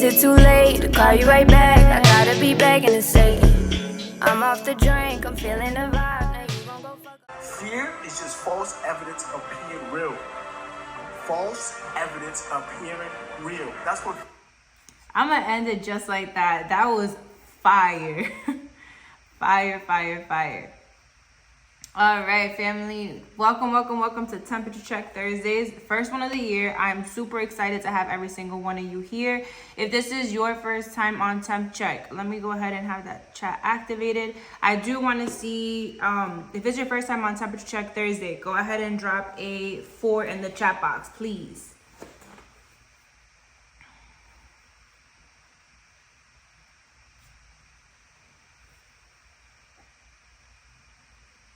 it too late to call you right back? I gotta be begging to say I'm off the drink, I'm feeling the vibe. Now you gon' go fuck up. Fear is just false evidence appearing real. False evidence appearing real. That's what. I'm gonna end it just like that. That was fire. Fire, fire, fire. All right, family. Welcome to Temperature Check Thursdays. First one of the year. I'm super excited to have every single one of you here. If this is your first time on Temp Check, let me go ahead and have that chat activated. I do want to see, if it's your first time on Temperature Check Thursday, go ahead and drop a 4 in the chat box, please.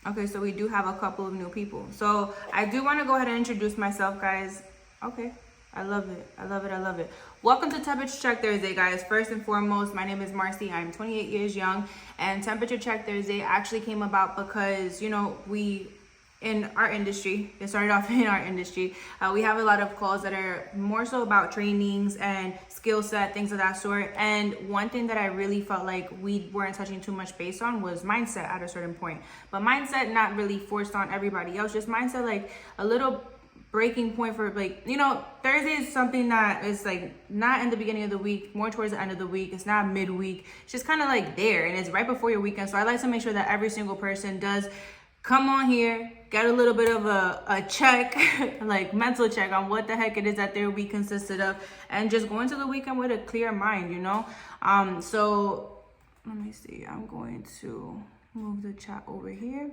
Okay, so we do have a couple of new people. So I do want to go ahead and introduce myself, guys. Okay, I love it. Welcome to Temperature Check Thursday, guys. First and foremost, my name is Marcy. I'm 28 years young, and Temperature Check Thursday actually came about because, you know, in our industry, it started off in our industry, we have a lot of calls that are more so about trainings and skill set, things of that sort. And one thing that I really felt like we weren't touching too much base on was mindset at a certain point. But mindset not really forced on everybody else, just mindset like a little breaking point for, like, you know, Thursday is something that is like not in the beginning of the week, more towards the end of the week. It's not midweek. It's just kind of like there, and it's right before your weekend. So I like to make sure that every single person does come on here, get a little bit of a check, like mental check on what the heck it is that their week consisted of, and just go into the weekend with a clear mind, you know? So let me see, I'm going to move the chat over here.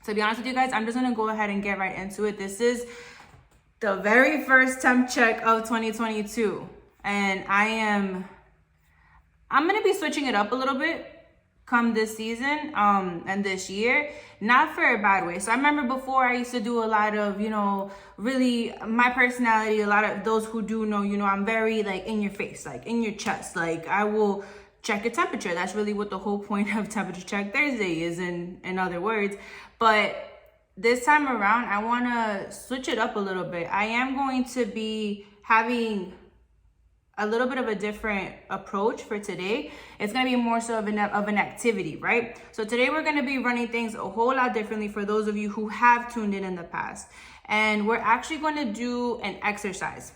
To be honest with you guys, I'm just gonna go ahead and get right into it. This is the very first temp check of 2022. And I'm gonna be switching it up a little bit come this season and this year, not for a bad way. So I remember before I used to do a lot of, you know, really my personality, a lot of those who do know, you know, I'm very like in your face, like in your chest, like I will check your temperature. That's really what the whole point of Temperature Check Thursday is, in other words. But this time around, I want to switch it up a little bit. I am going to be having a little bit of a different approach for today. It's going to be more so of an activity, right? So today we're going to be running things a whole lot differently for those of you who have tuned in the past. And we're actually going to do an exercise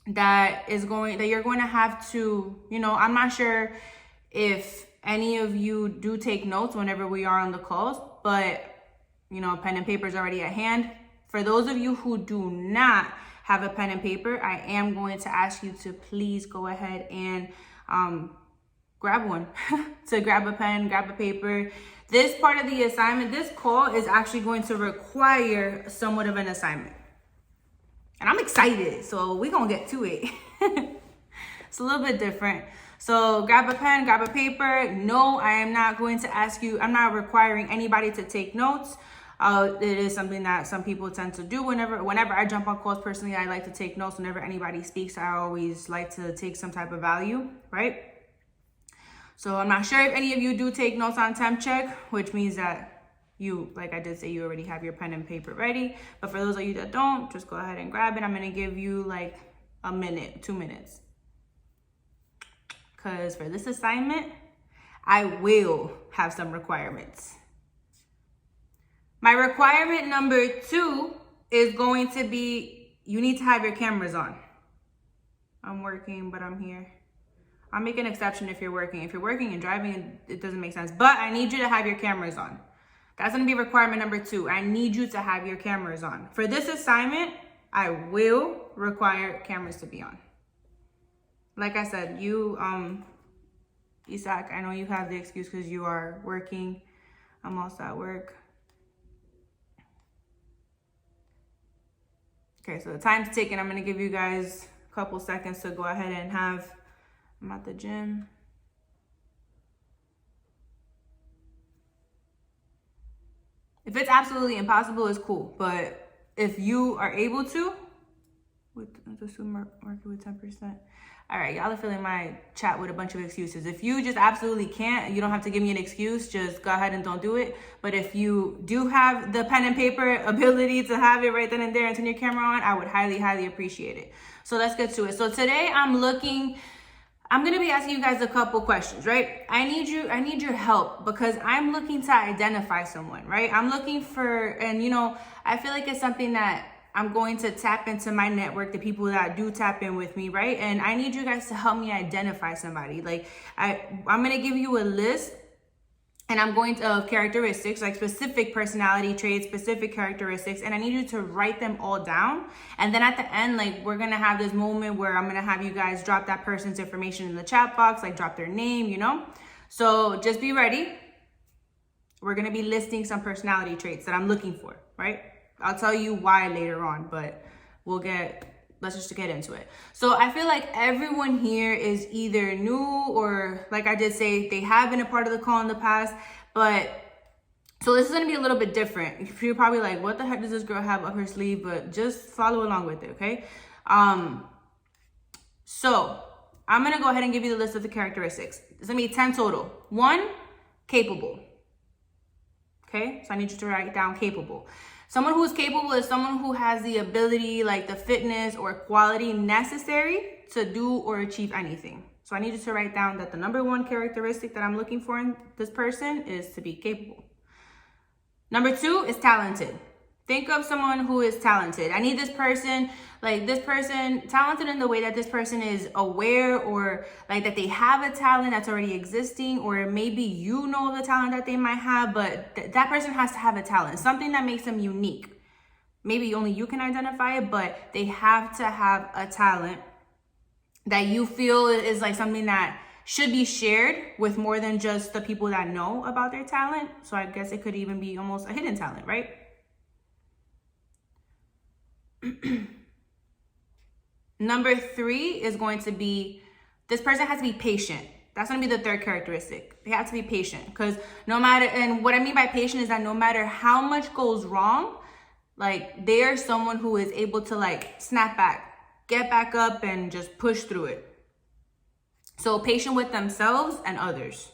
that you're going to have to, you know, I'm not sure if any of you do take notes whenever we are on the calls, but, you know, pen and paper is already at hand. For those of you who do not have a pen and paper, I am going to ask you to please go ahead and grab one. To grab a pen, grab a paper. This part of the assignment, this call is actually going to require somewhat of an assignment. And I'm excited, so we're gonna get to it. It's a little bit different. So grab a pen, grab a paper. No, I am not going to ask you, I'm not requiring anybody to take notes. It is something that some people tend to do whenever I jump on calls. Personally, I like to take notes whenever anybody speaks. I always like to take some type of value, right? So I'm not sure if any of you do take notes on Temp Check, which means that you, like I did say, you already have your pen and paper ready. But for those of you that don't, just go ahead and grab it. I'm going to give you like a minute, 2 minutes. Because for this assignment, I will have some requirements. My requirement number 2 is going to be, you need to have your cameras on. I'm working, but I'm here. I'll make an exception if you're working. If you're working and driving, it doesn't make sense. But I need you to have your cameras on. That's going to be requirement number 2. I need you to have your cameras on. For this assignment, I will require cameras to be on. Like I said, you, Isaac, I know you have the excuse because you are working. I'm also at work. Okay, so the time's ticking. I'm going to give you guys a couple seconds to go ahead and I'm at the gym. If it's absolutely impossible, it's cool. But if you are able to, market with 10%. All right, y'all are filling my chat with a bunch of excuses. If you just absolutely can't, you don't have to give me an excuse. Just go ahead and don't do it. But if you do have the pen and paper ability to have it right then and there and turn your camera on, I would highly, highly appreciate it. So let's get to it. So today I'm going to be asking you guys a couple questions, right? I need your help because I'm looking to identify someone, right? I'm looking for, and I feel like it's something that I'm going to tap into my network, the people that do tap in with me, right? And I need you guys to help me identify somebody. Like I'm going to give you a list and I'm going to characteristics, like specific personality traits, specific characteristics, and I need you to write them all down. And then at the end, like we're going to have this moment where I'm going to have you guys drop that person's information in the chat box, like drop their name, So just be ready. We're going to be listing some personality traits that I'm looking for, right? I'll tell you why later on, but let's just get into it. So I feel like everyone here is either new or, like I did say, they have been a part of the call in the past, but so this is going to be a little bit different. You're probably like, what the heck does this girl have up her sleeve? But just follow along with it, okay? So I'm going to go ahead and give you the list of the characteristics. It's going to be 10 total. 1, capable. Okay, so I need you to write down capable. Someone who is capable is someone who has the ability, like the fitness or quality necessary to do or achieve anything. So I need you to write down that the number 1 characteristic that I'm looking for in this person is to be capable. Number 2 is talented. Think of someone who is talented. I need this person talented in the way that this person is aware or like that they have a talent that's already existing, or maybe the talent that they might have, but that person has to have a talent, something that makes them unique. Maybe only you can identify it, but they have to have a talent that you feel is like something that should be shared with more than just the people that know about their talent. So I guess it could even be almost a hidden talent, right? Number 3 is going to be, this person has to be patient. That's going to be the 3rd characteristic. They have to be patient because and what I mean by patient is that no matter how much goes wrong, like they are someone who is able to like snap back, get back up and just push through it. So patient with themselves and others.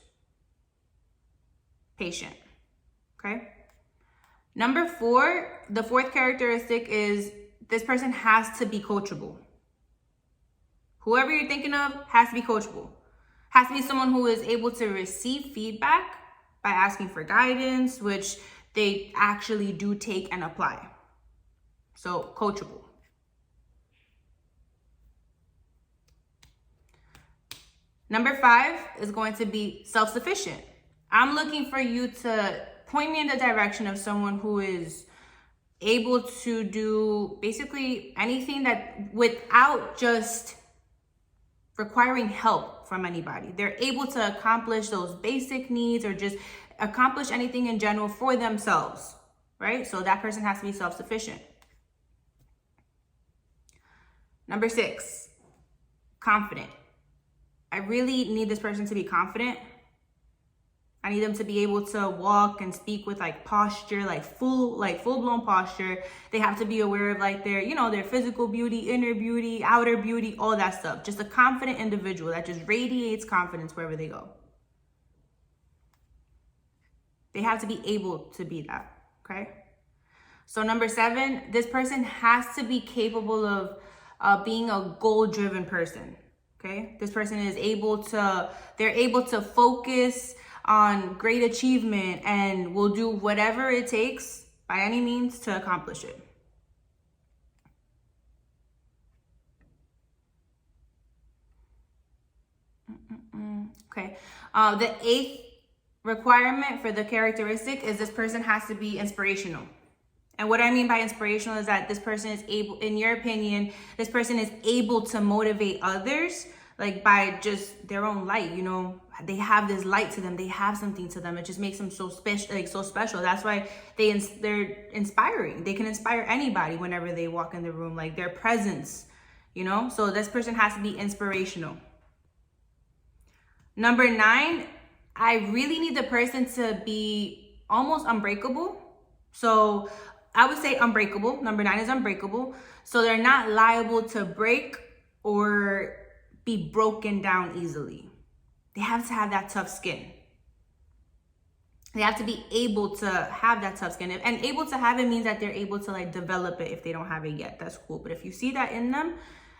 Patient. Okay. Number 4, the 4th characteristic is this person has to be coachable. Whoever you're thinking of has to be coachable. Has to be someone who is able to receive feedback by asking for guidance, which they actually do take and apply. So coachable. Number 5 is going to be self-sufficient. I'm looking for you to point me in the direction of someone who is able to do basically anything that without just requiring help from anybody. They're able to accomplish those basic needs or just accomplish anything in general for themselves, right? So that person has to be self-sufficient. Number 6, confident. I really need this person to be confident. I need them to be able to walk and speak with like posture, like full-blown posture. They have to be aware of like their, their physical beauty, inner beauty, outer beauty, all that stuff. Just a confident individual that just radiates confidence wherever they go. They have to be able to be that, okay? So number 7, this person has to be capable of being a goal-driven person, okay? This person is they're able to focus on great achievement and will do whatever it takes by any means to accomplish it. Okay. The 8th requirement for the characteristic is this person has to be inspirational. And what I mean by inspirational is that this person is able, in your opinion, this person is able to motivate others like by just their own light, they have this light to them. They have something to them. It just makes them so special. That's why they're inspiring. They can inspire anybody whenever they walk in the room, like their presence, So this person has to be inspirational. Number 9, I really need the person to be almost unbreakable. So I would say unbreakable. Number 9 is unbreakable. So they're not liable to break or be broken down easily. They have to have that tough skin. They have to be able to have that tough skin. And able to have it means that they're able to like develop it if they don't have it yet. That's cool. But if you see that in them,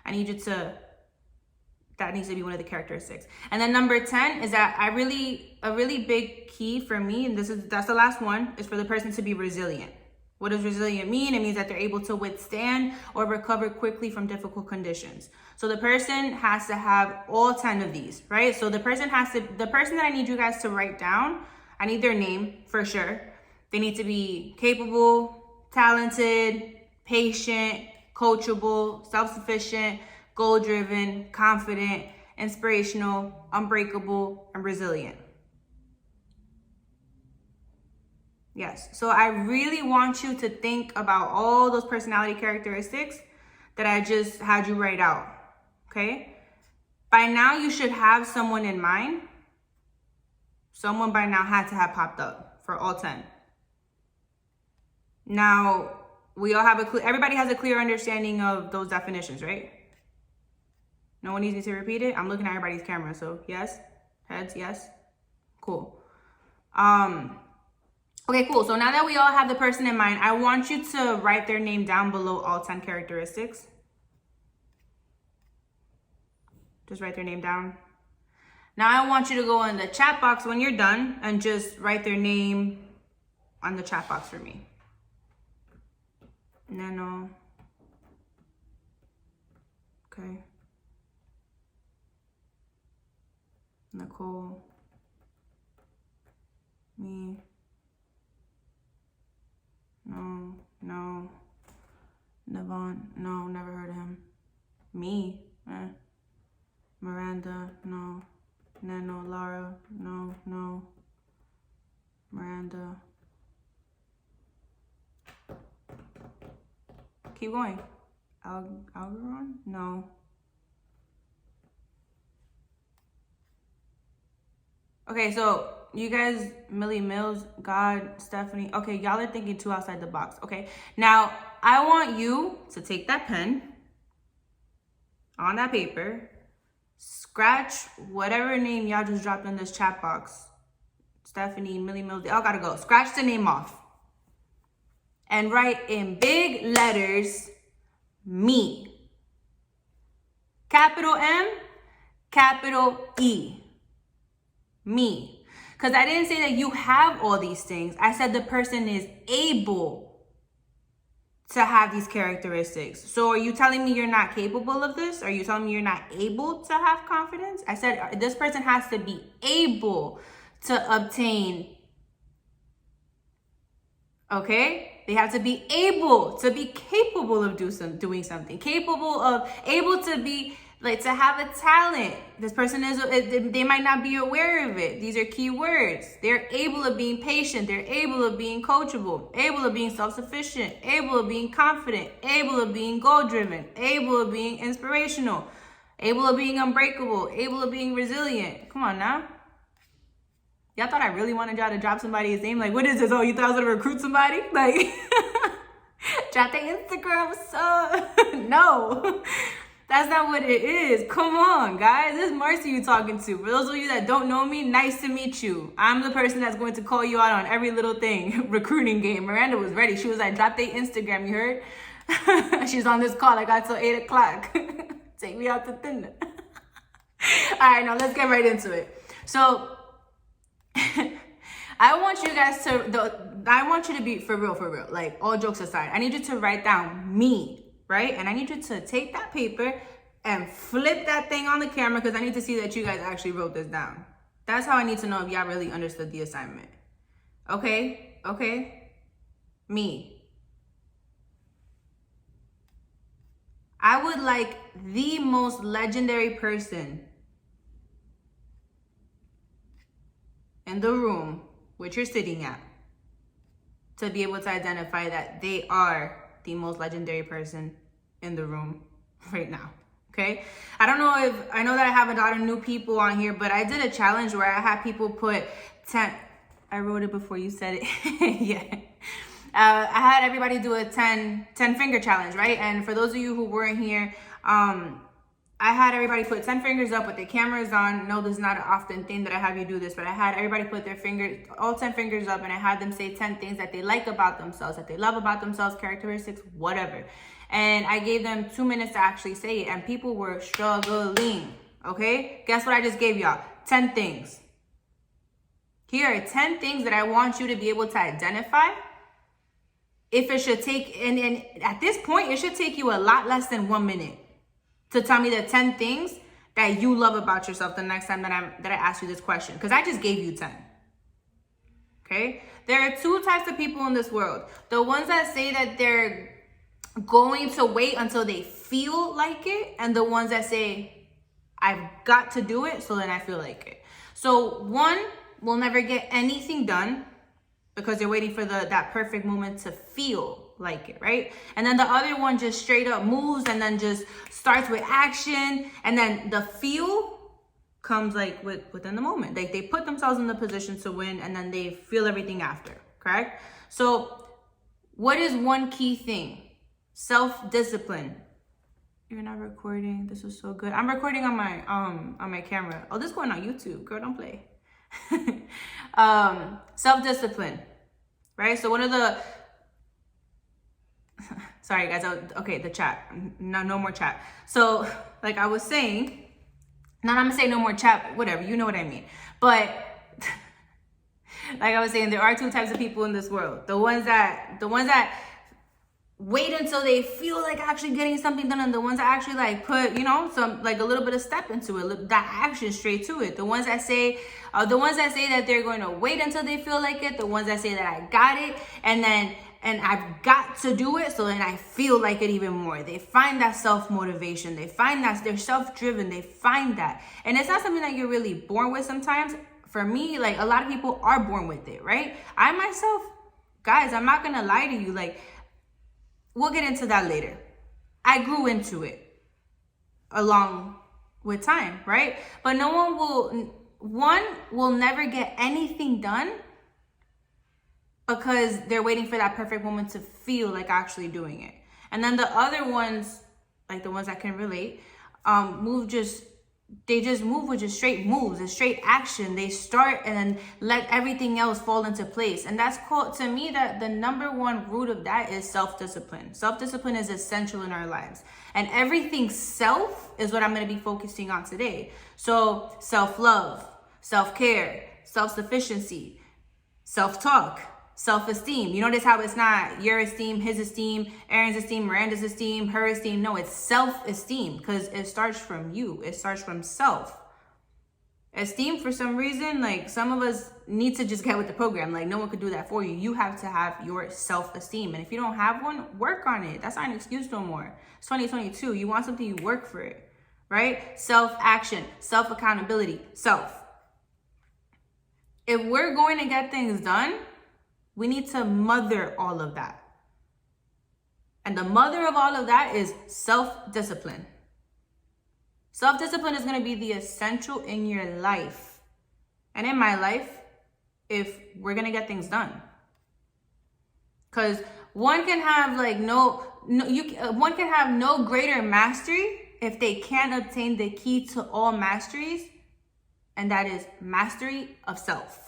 I need you to, that needs to be one of the characteristics. And then number 10 is that a really big key for me, and that's the last one, is for the person to be resilient. What does resilient mean? It means that they're able to withstand or recover quickly from difficult conditions. So the person has to have all 10 of these, right? So the person that I need you guys to write down, I need their name for sure. They need to be capable, talented, patient, coachable, self-sufficient, goal-driven, confident, inspirational, unbreakable, and resilient. Yes, so I really want you to think about all those personality characteristics that I just had you write out, okay? By now, you should have someone in mind. Someone by now had to have popped up for all 10. Now, we all have everybody has a clear understanding of those definitions, right? No one needs me to repeat it? I'm looking at everybody's camera, so yes? Heads, yes? Cool. Okay, cool. So now that we all have the person in mind, I want you to write their name down below all 10 characteristics. Just write their name down. Now I want you to go in the chat box when you're done and just write their name on the chat box for me. Nano. Okay. Nicole. Me. No. Navon, no, never heard of him. Me, Miranda, no. Nano, Lara, no. Miranda. Keep going. Algeron? No. Okay, so you guys, Millie Mills, God, Stephanie. Okay, y'all are thinking too outside the box. Okay, now I want you to take that pen on that paper, scratch whatever name y'all just dropped in this chat box. Stephanie, Millie Mills, they all gotta go. Scratch the name off and write in big letters, me. Capital M, capital E. Me. Because I didn't say that you have all these things. I said the person is able to have these characteristics. So are you telling me you're not capable of this? Are you telling me you're not able to have confidence? I said this person has to be able to obtain. Okay? They have to be able to be capable of doing something. Capable of, able to be, like, to have a talent. This person they might not be aware of it. These are key words. They're able of being patient. They're able of being coachable, able of being self-sufficient, able of being confident, able of being goal-driven, able of being inspirational, able of being unbreakable, able of being resilient. Come on now. Y'all thought I really wanted y'all to drop somebody's name? Like, what is this? Oh, you thought I was gonna recruit somebody? Like, drop their Instagram, what's up? No. That's not what it is. Come on, guys. This is Marcy you talking to. For those of you that don't know me, nice to meet you. I'm the person that's going to call you out on every little thing. Recruiting game. Miranda was ready. She was like, drop their Instagram, you heard? She's on this call. I got till 8 o'clock. Take me out to dinner. All right, now let's get right into it. So, I want you to be for real. Like, all jokes aside, I need you to write down me. Right? And I need you to take that paper and flip that thing on the camera because I need to see that you guys actually wrote this down. That's how I need to know if y'all really understood the assignment. Okay? Me. I would like the most legendary person in the room which you're sitting at to be able to identify that they are the most legendary person in the room right now. Okay, I know that I have a lot of new people on here, but I did a challenge where I had people put Temp. I wrote it before you said it. Yeah, I had everybody do a 10 finger challenge, right? And for those of you who weren't here, I had everybody put 10 fingers up with their cameras on. No, this is not an often thing that I have you do this, but I had everybody put their fingers, all 10 fingers up, and I had them say 10 things that they like about themselves, that they love about themselves, characteristics, whatever. And I gave them 2 minutes to actually say it, and people were struggling, okay? Guess what I just gave y'all? 10 things. Here are 10 things that I want you to be able to identify. If it should take, and at this point, it should take you a lot less than 1 minute to tell me the 10 things that you love about yourself the next time that I ask you this question. Because I just gave you 10. Okay? There are 2 types of people in this world. The ones that say that they're going to wait until they feel like it, and the ones that say, I've got to do it so then I feel like it. So one will never get anything done because they're waiting for that perfect moment to feel like it, right? And then the other one just straight up moves and then just starts with action, and then the feel comes like within the moment. Like they put themselves in the position to win, and then they feel everything after, correct? So what is one key thing? Self-discipline. You're not recording. This is so good. I'm recording on my camera. Oh, this is going on YouTube. Girl, don't play. Self-discipline, right? So one of the sorry guys, okay, the chat, no more chat. So like I was saying, not I'm gonna say no more chat, whatever, you know what I mean. But like I was saying, there are 2 types of people in this world. The ones that wait until they feel like actually getting something done, and the ones that actually like put, some like a little bit of step into it, that action straight to it. The ones that say that they're going to wait until they feel like it. The ones that say that I got it, and I've got to do it, so then I feel like it even more. They find that self-motivation. They find that they're self-driven. They find that. And it's not something that you're really born with sometimes. For me, like a lot of people are born with it, right? I myself, guys, I'm not going to lie to you. Like, we'll get into that later. I grew into it along with time, right? But one will never get anything done because they're waiting for that perfect moment to feel like actually doing it. And then the other ones, like the ones that can relate, they just move with just straight moves and straight action. They start and then let everything else fall into place. And that's called, to me, that the number one root of that is self-discipline. Self-discipline is essential in our lives. And everything self is what I'm going to be focusing on today. So self-love, self-care, self-sufficiency, self-talk, self-esteem. You notice how it's not your esteem, his esteem, Aaron's esteem, Miranda's esteem, her esteem. No, it's self-esteem because it starts from you. It starts from self. Esteem, for some reason, like some of us need to just get with the program. Like no one could do that for you. You have to have your self-esteem. And if you don't have one, work on it. That's not an excuse no more. It's 2022. You want something, you work for it, right? Self-action, self-accountability, self. If we're going to get things done, we need to mother all of that. And the mother of all of that is self-discipline. Self-discipline is going to be the essential in your life and in my life if we're going to get things done. Because one can have one can have no greater mastery if they can't obtain the key to all masteries, and that is mastery of self.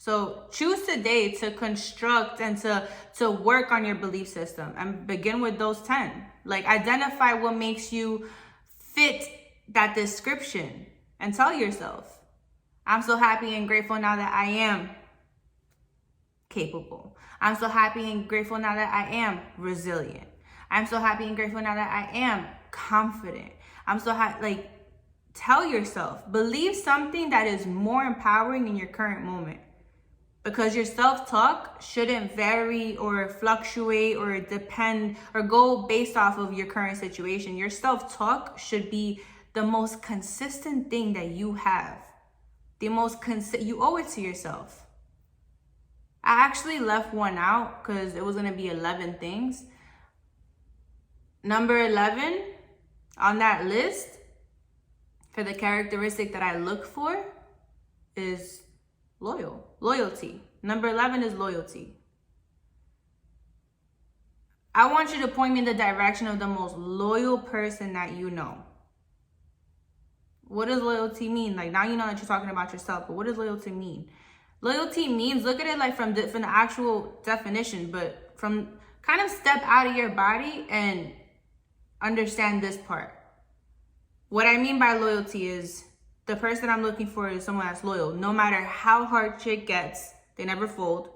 So choose today to construct and to work on your belief system and begin with those 10. Like identify what makes you fit that description and tell yourself, I'm so happy and grateful now that I am capable. I'm so happy and grateful now that I am resilient. I'm so happy and grateful now that I am confident. I'm so happy, like tell yourself, believe something that is more empowering in your current moment. Because your self-talk shouldn't vary or fluctuate or depend or go based off of your current situation. Your self-talk should be the most consistent thing that you have. You owe it to yourself. I actually left one out because it was going to be 11 things. Number 11 on that list for the characteristic that I look for is loyalty. Number 11 is loyalty. I want you to point me in the direction of the most loyal person that you know. What does loyalty mean? Like, now you know that you're talking about yourself, but what does loyalty mean? Loyalty means, look at it like from the actual definition, but from kind of step out of your body and understand this part. What I mean by loyalty is the person I'm looking for is someone that's loyal. No matter how hard shit gets, they never fold.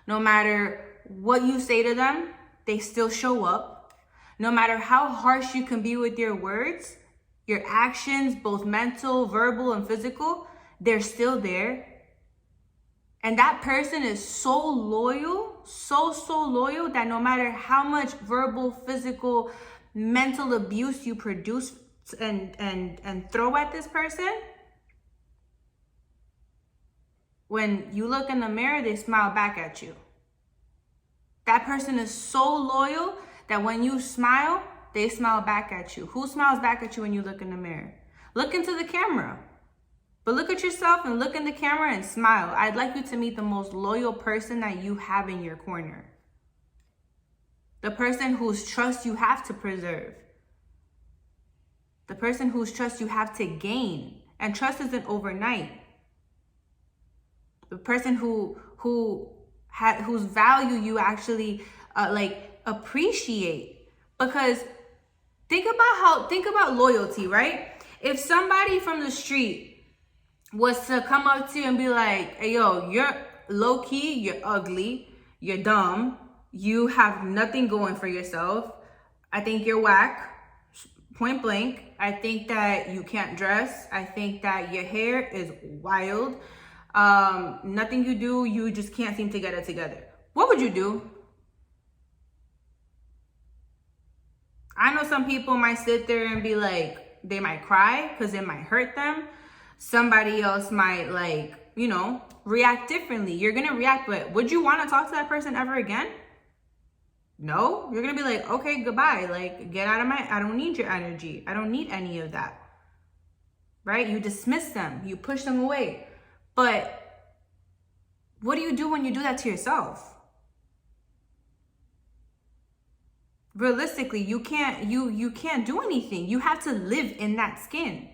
No matter what you say to them, they still show up. No matter how harsh you can be with your words, your actions, both mental, verbal, and physical, they're still there. And that person is so loyal, so loyal that no matter how much verbal, physical, mental abuse you produce and throw at this person, when you look in the mirror, they smile back at you. That person is so loyal that when you smile, they smile back at you. Who smiles back at you when you look in the mirror? Look into the camera. But look at yourself and look in the camera and smile. I'd like you to meet the most loyal person that you have in your corner. The person whose trust you have to preserve. The person whose trust you have to gain. And trust isn't overnight. The person whose value you actually appreciate. Because think about loyalty, right? If somebody from the street was to come up to you and be like, hey, yo, you're low key, you're ugly, you're dumb, you have nothing going for yourself, I think you're whack, point blank, I think that you can't dress, I think that your hair is wild, nothing you do, you just can't seem to get it together. What would you do? I know some people might sit there and be like, they might cry because it might hurt them. Somebody else might react differently. You're going to react, but would you want to talk to that person ever again? No, you're going to be like, okay, goodbye. Like, get out of I don't need your energy. I don't need any of that. Right? You dismiss them. You push them away. But what do you do when you do that to yourself? Realistically, you can't do anything. You have to live in that skin.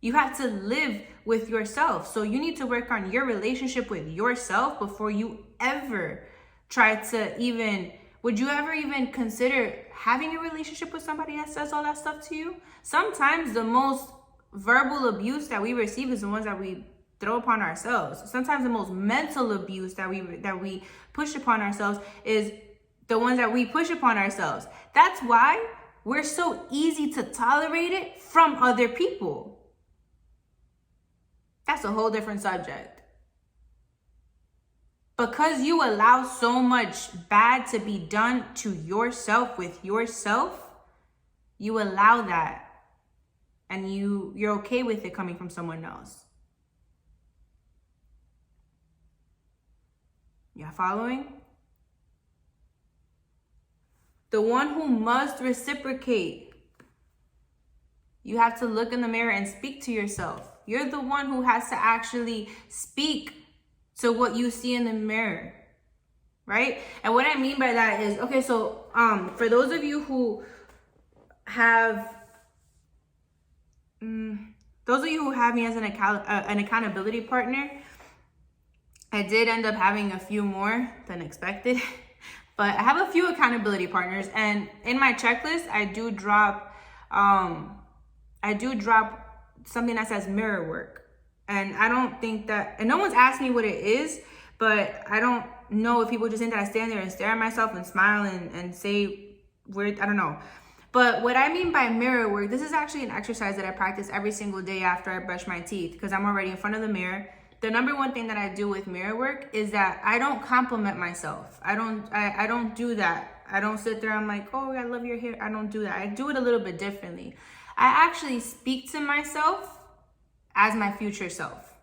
You have to live with yourself. So you need to work on your relationship with yourself before you ever try to would you ever even consider having a relationship with somebody that says all that stuff to you? Sometimes the most verbal abuse that we receive is the ones that we throw upon ourselves. Sometimes the most mental abuse that we push upon ourselves is the ones that we push upon ourselves. That's why we're so easy to tolerate it from other people. That's a whole different subject. Because you allow so much bad to be done to yourself with yourself, you allow that. And you're okay with it coming from someone else. You following? The one who must reciprocate. You have to look in the mirror and speak to yourself. You're the one who has to actually speak to what you see in the mirror, right? And what I mean by that is, okay, so for those of you who have me as an accountability partner, I did end up having a few more than expected, but I have a few accountability partners, and in my checklist, I do drop something that says mirror work. And I don't think that, and no one's asked me what it is, but I don't know if people just think that I stand there and stare at myself and smile and say weird, I don't know. But what I mean by mirror work, this is actually an exercise that I practice every single day after I brush my teeth, because I'm already in front of the mirror. The number one thing that I do with mirror work is that I don't compliment myself. I don't do that. I don't sit there, I'm like, oh, I love your hair. I don't do that. I do it a little bit differently. I actually speak to myself as my future self.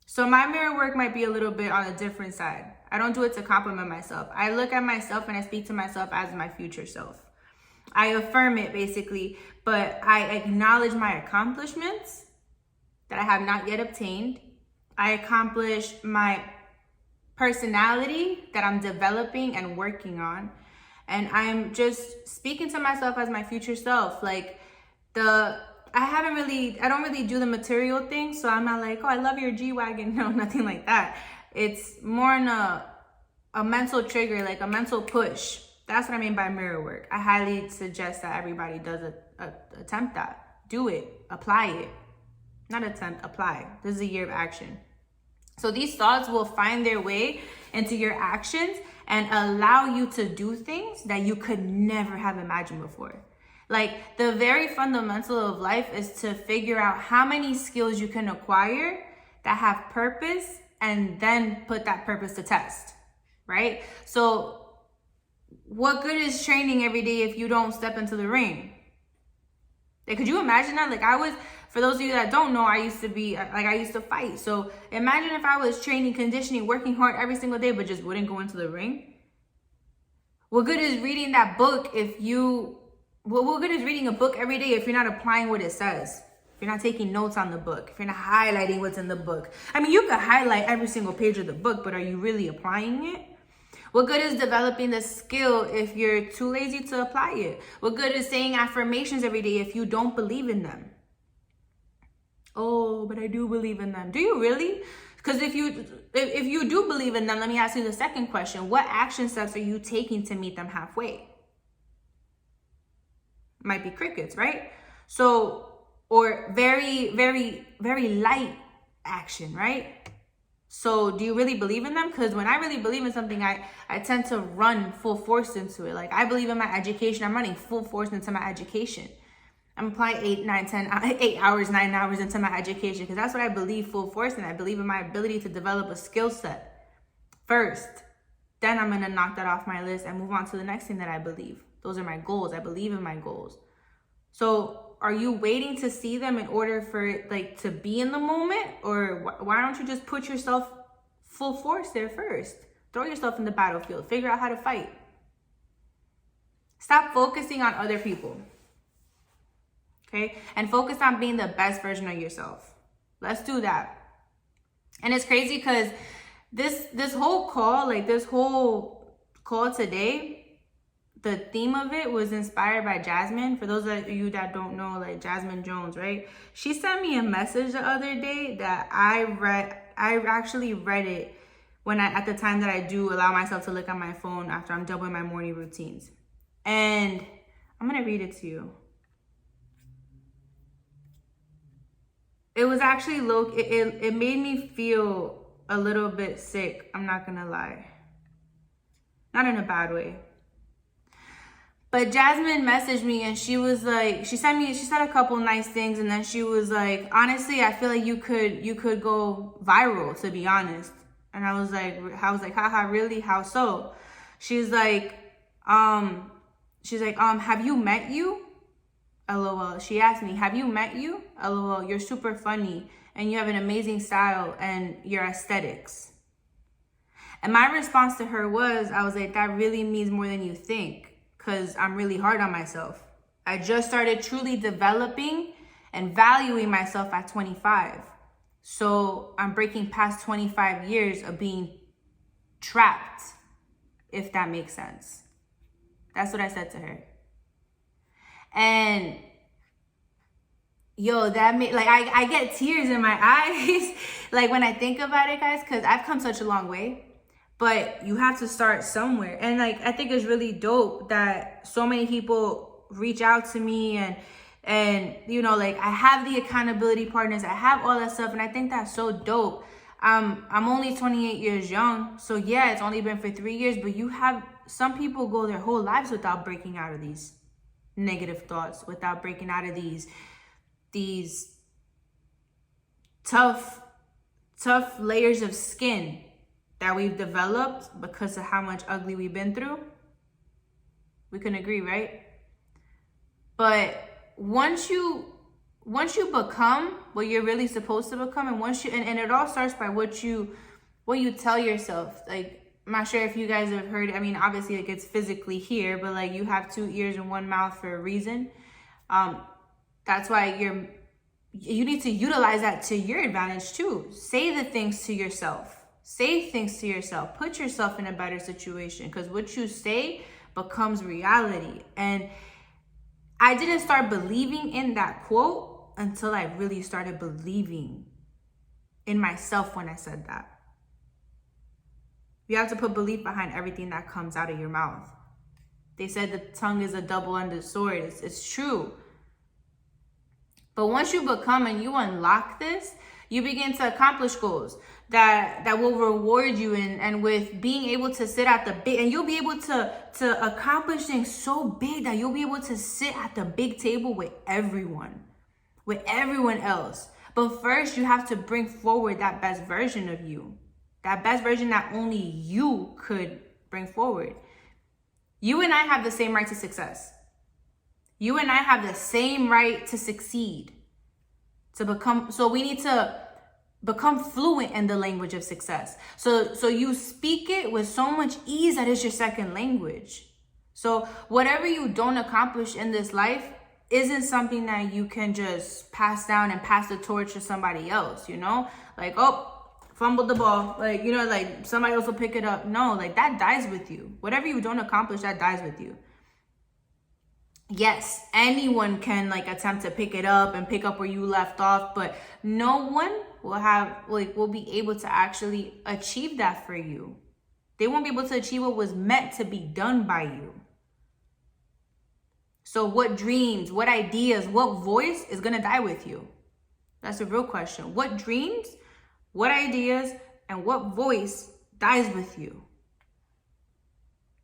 So my mirror work might be a little bit on a different side. I don't do it to compliment myself. I look at myself and I speak to myself as my future self. I affirm it basically, but I acknowledge my accomplishments that I have not yet obtained. I acknowledge my personality that I'm developing and working on. And I'm just speaking to myself as my future self. Like I don't really do the material thing. So I'm not like, oh, I love your G-Wagon. No, nothing like that. It's more in a mental trigger, like a mental push. That's what I mean by mirror work. I highly suggest that everybody does attempt that. Do it, apply it. Not attempt, apply. This is a year of action. So these thoughts will find their way into your actions and allow you to do things that you could never have imagined before. Like the very fundamental of life is to figure out how many skills you can acquire that have purpose and then put that purpose to test, right? So what good is training every day if you don't step into the ring? Like, could you imagine that? Like for those of you that don't know, I used to fight. So imagine if I was training, conditioning, working hard every single day, but just wouldn't go into the ring. What good is reading that book what good is reading a book every day if you're not applying what it says? If you're not taking notes on the book, if you're not highlighting what's in the book. I mean, you could highlight every single page of the book, but are you really applying it? What good is developing the skill if you're too lazy to apply it? What good is saying affirmations every day if you don't believe in them? Oh, but I do believe in them. Do you really? Because if you do believe in them, let me ask you the second question. What action steps are you taking to meet them halfway? Might be crickets, right? So, or very, very, very light action, right? So do you really believe in them? Because when I really believe in something, I tend to run full force into it. Like I believe in my education. I'm running full force into my education. I'm applying 8 hours, 9 hours into my education because that's what I believe full force in. I believe in my ability to develop a skill set first. Then I'm going to knock that off my list and move on to the next thing that I believe. Those are my goals. I believe in my goals. So are you waiting to see them in order for it, like, to be in the moment? Or why don't you just put yourself full force there first? Throw yourself in the battlefield. Figure out how to fight. Stop focusing on other people. Okay? And focus on being the best version of yourself. Let's do that. And it's crazy because this whole call today, the theme of it was inspired by Jasmine. For those of you that don't know, like Jasmine Jones, right? She sent me a message the other day that I actually read it at the time that I do allow myself to look at my phone after I'm done with my morning routines. And I'm going to read it to you. It was actually it made me feel a little bit sick. I'm not going to lie. Not in a bad way. But Jasmine messaged me and she was like, she said a couple nice things. And then she was like, honestly, I feel like you could go viral, to be honest. And I was like, haha, really? How so? She's like, have you met you? LOL. She asked me, have you met you? LOL. You're super funny and you have an amazing style and your aesthetics. And my response to her was, I was like, that really means more than you think. Because I'm really hard on myself. I just started truly developing and valuing myself at 25. So I'm breaking past 25 years of being trapped, if that makes sense. That's what I said to her. And yo, that made, like, I get tears in my eyes, like when I think about it, guys, because I've come such a long way. But you have to start somewhere. And like, I think it's really dope that so many people reach out to me and you know, like I have the accountability partners, I have all that stuff. And I think that's so dope. I'm only 28 years young. So yeah, it's only been for 3 years, but you have some people go their whole lives without breaking out of these negative thoughts, without breaking out of these tough layers of skin that we've developed because of how much ugly we've been through. We can agree, right? But once you become what you're really supposed to become, and it all starts by what you tell yourself. Like, I'm not sure if you guys have heard, I mean, obviously it gets physically here, but like you have 2 ears and 1 mouth for a reason. That's why you need to utilize that to your advantage too. Say the things to yourself. Say things to yourself. Put yourself in a better situation, because what you say becomes reality. And I didn't start believing in that quote until I really started believing in myself when I said that. You have to put belief behind everything that comes out of your mouth. They said the tongue is a double-edged sword. It's true. But once you become and you unlock this, you begin to accomplish goals that will reward you, and with being able to sit at the big, and you'll be able to accomplish things so big that you'll be able to sit at the big table with everyone else. But first, you have to bring forward that best version of you, that best version that only you could bring forward. You and I have the same right to success. You and I have the same right to succeed, so we need to become fluent in the language of success. So you speak it with so much ease that it's your second language. So whatever you don't accomplish in this life isn't something that you can just pass down and pass the torch to somebody else, Like, oh, fumbled the ball. Like, like somebody else will pick it up. No, like that dies with you. Whatever you don't accomplish, that dies with you. Yes, anyone can attempt to pick it up and pick up where you left off, but no one will be able to actually achieve that for you. They won't be able to achieve what was meant to be done by you. So what dreams, what ideas, what voice is going to die with you? That's a real question. What dreams, what ideas, and what voice dies with you?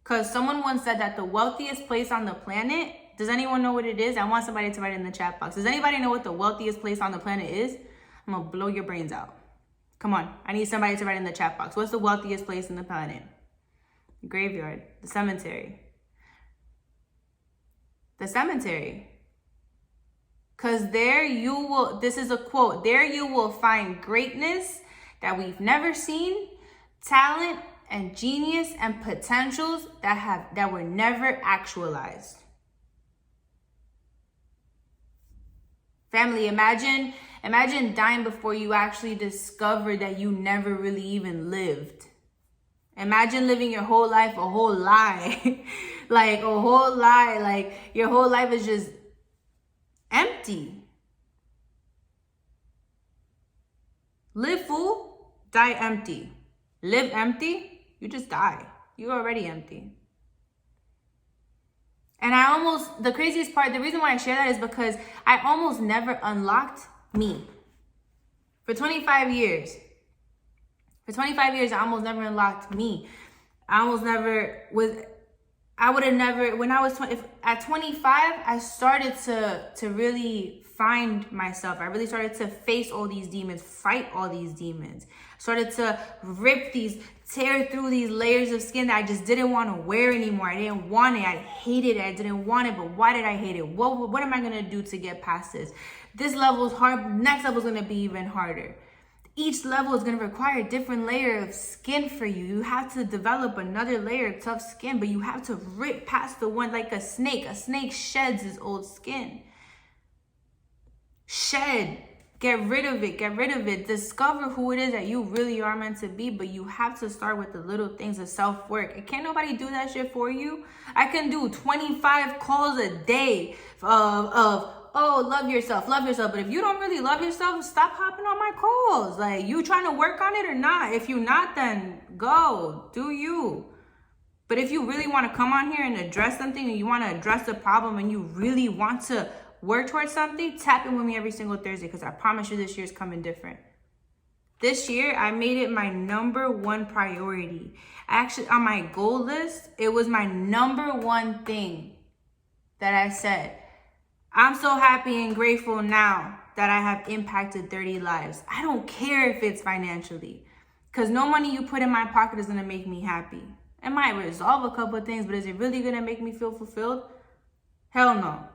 Because someone once said that the wealthiest place on the planet, does anyone know what it is? I want somebody to write it in the chat box. Does anybody know what the wealthiest place on the planet is? I'm going to blow your brains out. Come on. I need somebody to write in the chat box. What's the wealthiest place on the planet? The graveyard. The cemetery. The cemetery. Because there you will, this is a quote, there you will find greatness that we've never seen, talent and genius and potentials that were never actualized. Family, imagine dying before you actually discovered that you never really even lived. Imagine living your whole life a whole lie. Like a whole lie. Like your whole life is just empty. Live full, die empty. Live empty, you just die. You're already empty. And the craziest part, the reason why I share that is because I almost never unlocked me. For 25 years, I almost never unlocked me. At 25, I started to really find myself. I really started to face all these demons, fight all these demons. Started to tear through these layers of skin that I just didn't want to wear anymore. I didn't want it. I hated it. I didn't want it. But why did I hate it? What am I going to do to get past this? This level is hard. Next level is going to be even harder. Each level is going to require a different layer of skin for you. You have to develop another layer of tough skin, but you have to rip past the one like a snake. A snake sheds its old skin. Shed. Get rid of it. Discover who it is that you really are meant to be, but you have to start with the little things of self-work. And can't nobody do that shit for you. I can do 25 calls a day of love yourself. But if you don't really love yourself, stop hopping on my calls. Like, you trying to work on it or not? If you're not, then go. Do you. But if you really want to come on here and address something, and you want to address the problem, and you really want to work towards something, tap in with me every single Thursday, because I promise you this year's coming different. This year, I made it my number one priority. Actually, on my goal list, it was my number one thing that I said. I'm so happy and grateful now that I have impacted 30 lives. I don't care if it's financially, because no money you put in my pocket is going to make me happy. It might resolve a couple of things, but is it really going to make me feel fulfilled? Hell no.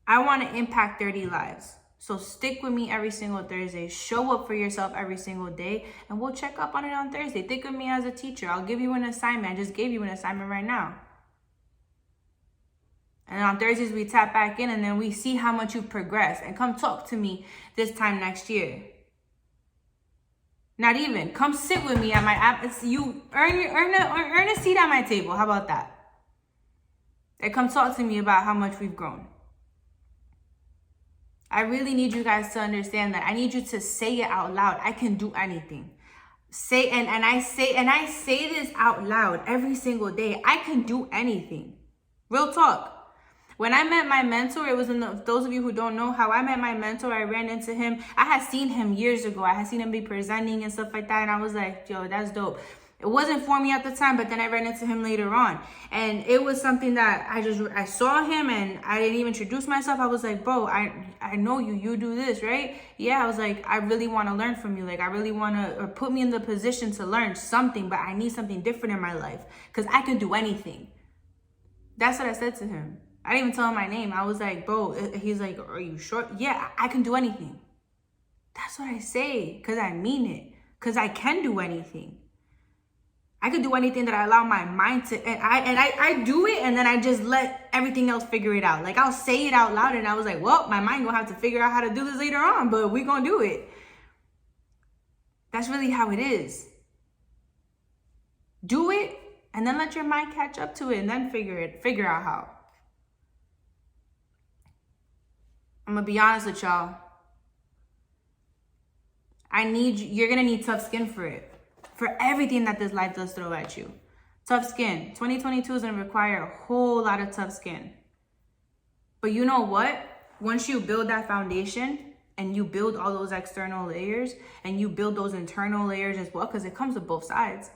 I want to impact 30 lives. So stick with me every single Thursday. Show up for yourself every single day, and we'll check up on it on Thursday. Think of me as a teacher. I'll give you an assignment. I just gave you an assignment right now. And on Thursdays, we tap back in, and then we see how much you progress. And come talk to me this time next year. Not even. Come sit with me at my app. You earn a seat at my table. How about that? And come talk to me about how much we've grown. I really need you guys to understand that. I need you to say it out loud. I can do anything. I say this out loud every single day. I can do anything. Real talk. When I met my mentor, it was those of you who don't know how I met my mentor, I ran into him. I had seen him years ago. I had seen him be presenting and stuff like that. And I was like, yo, that's dope. It wasn't for me at the time, but then I ran into him later on. And it was something that I saw him and I didn't even introduce myself. I was like, bro, I know you do this, right? Yeah, I was like, I really want to learn from you. Like, I really want to, or put me in the position to learn something, but I need something different in my life because I can do anything. That's what I said to him. I didn't even tell him my name. I was like, bro, he's like, are you sure? Yeah, I can do anything. That's what I say because I mean it, because I can do anything. I can do anything that I allow my mind to, and I do it, and then I just let everything else figure it out. Like, I'll say it out loud, and I was like, well, my mind gonna have to figure out how to do this later on, but we gonna do it. That's really how it is. Do it, and then let your mind catch up to it, and then figure out how. I'm gonna be honest with y'all. You're gonna need tough skin for it. For everything that this life does throw at you. Tough skin. 2022 is going to require a whole lot of tough skin. But you know what? Once you build that foundation and you build all those external layers and you build those internal layers as well, because it comes with both sides.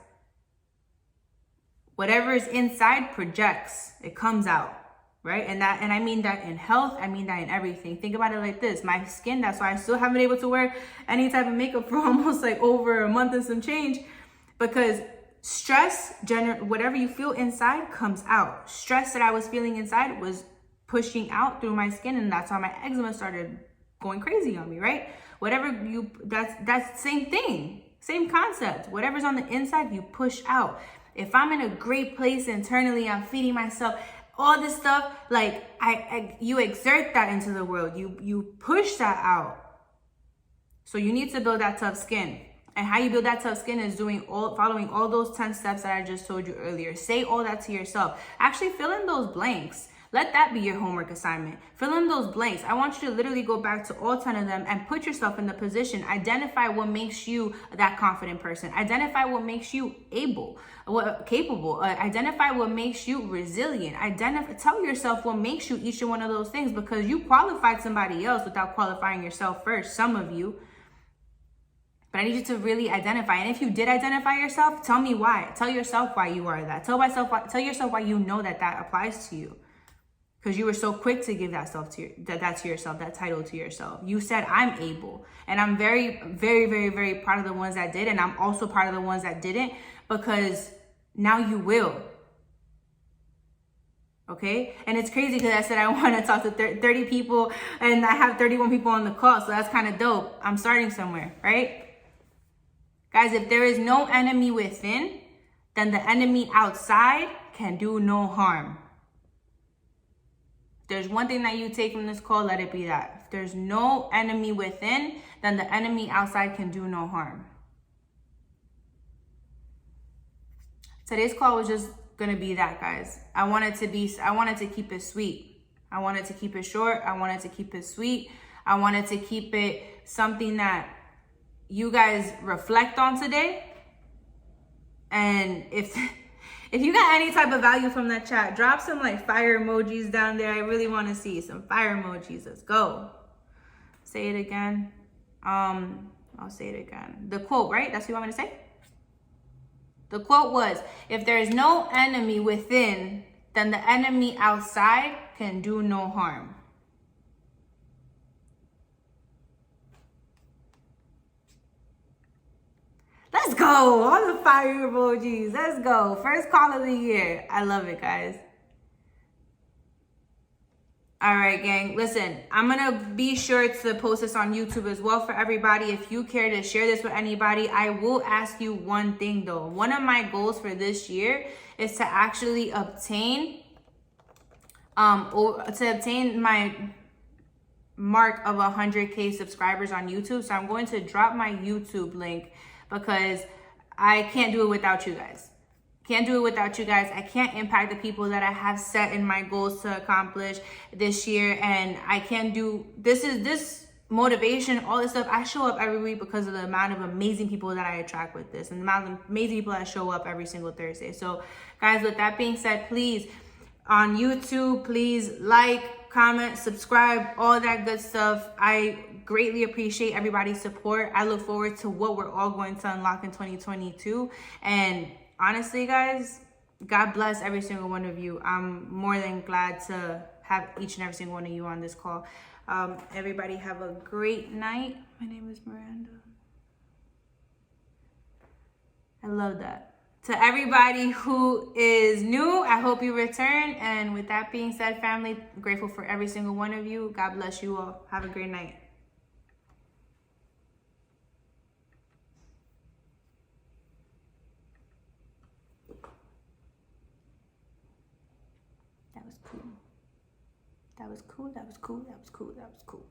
Whatever is inside projects. It comes out. Right? And I mean that in health. I mean that in everything. Think about it like this. My skin, that's why I still haven't been able to wear any type of makeup for almost like over a month and some change. Because stress, whatever you feel inside comes out. Stress that I was feeling inside was pushing out through my skin. And that's how my eczema started going crazy on me, right? That's same thing. Same concept. Whatever's on the inside, you push out. If I'm in a great place internally, I'm feeding myself, all this stuff, like you exert that into the world. You push that out. So you need to build that tough skin. And how you build that tough skin is following all those 10 steps that I just told you earlier. Say all that to yourself. Actually fill in those blanks. Let that be your homework assignment. Fill in those blanks. I want you to literally go back to all 10 of them and put yourself in the position. Identify what makes you that confident person. Identify what makes you capable. Identify what makes you resilient. Tell yourself what makes you each one of those things, because you qualified somebody else without qualifying yourself first, some of you. But I need you to really identify. And if you did identify yourself, tell me why. Tell yourself why you are that. Tell yourself why you know that applies to you. Because you were so quick to give that to yourself, that title to yourself. You said, I'm able. And I'm very, very, very, very proud of the ones that did. And I'm also proud of the ones that didn't, because now you will. Okay? And it's crazy because I said I want to talk to 30 people and I have 31 people on the call. So that's kind of dope. I'm starting somewhere, right? Guys, if there is no enemy within, then the enemy outside can do no harm. If there's one thing that you take from this call, let it be that. If there's no enemy within, then the enemy outside can do no harm. Today's call was just going to be that, guys. I wanted to keep it sweet. I wanted to keep it short. I wanted to keep it sweet. I wanted to keep it something that you guys reflect on today. And if you got any type of value from that chat, drop some like fire emojis down there. I really want to see some fire emojis. Let's go. Say it again. I'll say it again. The quote, right? That's what you want me to say? The quote was, if there is no enemy within, then the enemy outside can do no harm. Let's go. All the fire emojis. Let's go. First call of the year. I love it, guys. All right, gang. Listen, I'm going to be sure to post this on YouTube as well for everybody. If you care to share this with anybody, I will ask you one thing, though. One of my goals for this year is to actually obtain my mark of 100K subscribers on YouTube. So I'm going to drop my YouTube link because I can't do it without you guys. Can't do it without you guys. I can't impact the people that I have set in my goals to accomplish this year. And I can't do this motivation, all this stuff. I show up every week because of the amount of amazing people that I attract with this and the amount of amazing people that show up every single Thursday. So guys, with that being said, please on YouTube, please like, comment, subscribe, all that good stuff. I greatly appreciate everybody's support. I look forward to what we're all going to unlock in 2022. And honestly, guys, God bless every single one of you. I'm more than glad to have each and every single one of you on this call. Everybody have a great night. My name is Miranda. I love that. To everybody who is new, I hope you return. And with that being said, family, I'm grateful for every single one of you. God bless you all. Have a great night. That was cool. That was cool. That was cool. That was cool. That was cool.